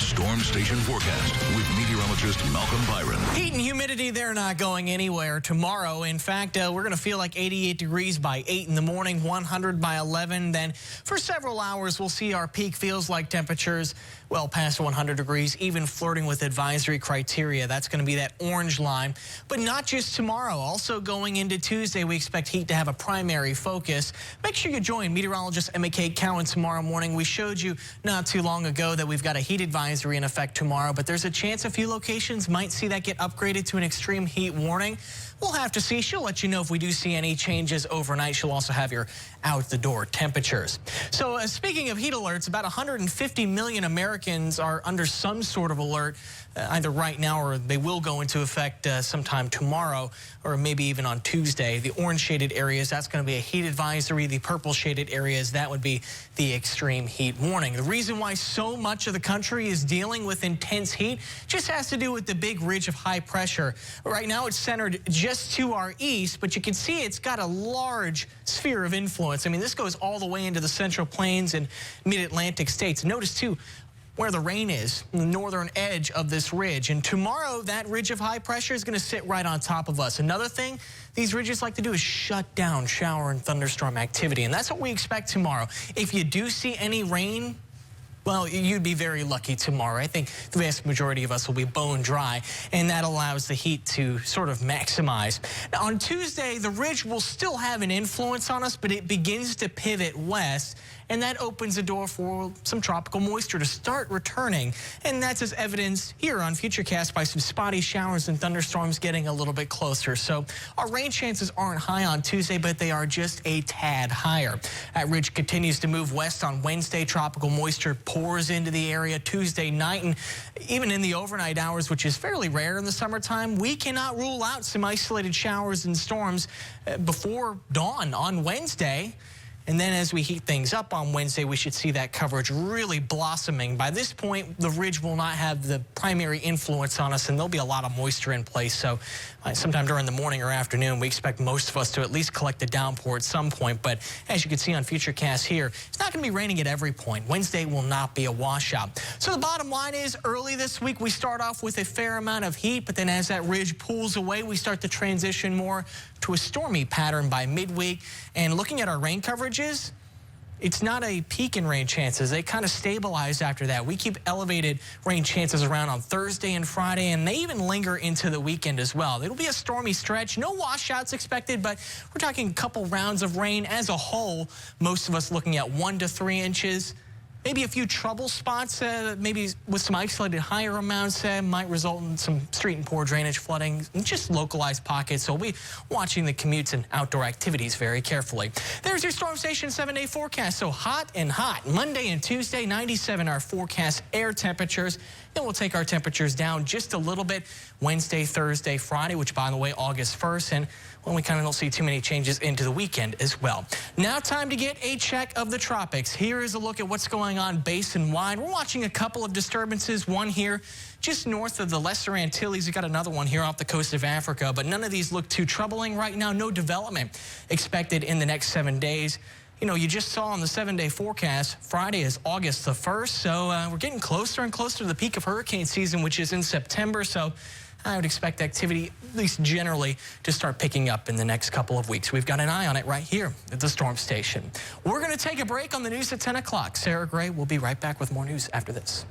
Storm Station forecast with meteorologist Malcolm Byron. Heat and humidity, they're not going anywhere tomorrow. In fact, we're going to feel like 88 degrees by 8 in the morning, 100 by 11. Then for several hours, we'll see our peak feels like temperatures well past 100 degrees, even flirting with advisory criteria. That's going to be that orange line. But not just tomorrow. Also going into Tuesday, we expect heat to have a primary focus. Make sure you join meteorologist Emma Kate Cowan tomorrow morning. We showed you not too long ago that we've got a heat advisory in effect tomorrow, but there's a chance a few locations might see that get upgraded to an extreme heat warning. We'll have to see. She'll let you know if we do see any changes overnight. She'll also have your out-the-door temperatures. So speaking of heat alerts, about 150 million Americans are under some sort of alert, either right now or they will go into effect sometime tomorrow or maybe even on Tuesday. The orange shaded areas, that's going to be a heat advisory. The purple shaded areas, that would be the extreme heat warning. The reason why so much of the country is dealing with intense heat just has to do with the big ridge of high pressure. Right now it's centered just to our east, but you can see it's got a large sphere of influence. I mean, this goes all the way into the Central Plains and Mid-Atlantic states. Notice too where the rain is, the northern edge of this ridge. And tomorrow, that ridge of high pressure is going to sit right on top of us. Another thing these ridges like to do is shut down shower and thunderstorm activity. And that's what we expect tomorrow. If you do see any rain, well, you'd be very lucky tomorrow. I think the vast majority of us will be bone dry, and that allows the heat to sort of maximize. Now, on Tuesday, the ridge will still have an influence on us, but it begins to pivot west, and that opens the door for some tropical moisture to start returning. And that's as evidenced here on Futurecast by some spotty showers and thunderstorms getting a little bit closer. So our rain chances aren't high on Tuesday, but they are just a tad higher. That ridge continues to move west on Wednesday. Tropical moisture pours into the area Tuesday night, and even in the overnight hours, which is fairly rare in the summertime, we cannot rule out some isolated showers and storms before dawn on Wednesday. And then as we heat things up on Wednesday, we should see that coverage really blossoming. By this point, the ridge will not have the primary influence on us, and there'll be a lot of moisture in place. So sometime during the morning or afternoon, we expect most of us to at least collect a downpour at some point. But as you can see on Futurecast here, it's not going to be raining at every point. Wednesday will not be a washout. So the bottom line is, early this week, we start off with a fair amount of heat, but then as that ridge pulls away, we start to transition more to a stormy pattern by midweek. And looking at our rain coverages, it's not a peak in rain chances. They kind of stabilize after that. We keep elevated rain chances around on Thursday and Friday, and they even linger into the weekend as well. It'll be a stormy stretch. No washouts expected, but we're talking a couple rounds of rain as a whole. Most of us looking at 1 to 3 inches. Maybe a few trouble spots, maybe with some isolated higher amounts, might result in some street and poor drainage flooding, just localized pockets. So we'll be watching the commutes and outdoor activities very carefully. There's your Storm Station 7-day forecast. So hot and hot. Monday and Tuesday, 97 our forecast air temperatures. Then we'll take our temperatures down just a little bit Wednesday, Thursday, Friday, which, by the way, August 1st. And well, we kind of don't see too many changes into the weekend as well. Now time to get a check of the tropics. Here is a look at what's going on basin-wide. We're watching a couple of disturbances, one here just north of the Lesser Antilles. We've got another one here off the coast of Africa, but none of these look too troubling right now. No development expected in the next 7 days. You know, you just saw on the 7-day forecast, Friday is August the 1st, so we're getting closer and closer to the peak of hurricane season, which is in September. So I would expect activity, at least generally, to start picking up in the next couple of weeks. We've got an eye on it right here at the Storm Station. We're going to take a break on the news at 10 o'clock. Sarah Gray will be right back with more news after this.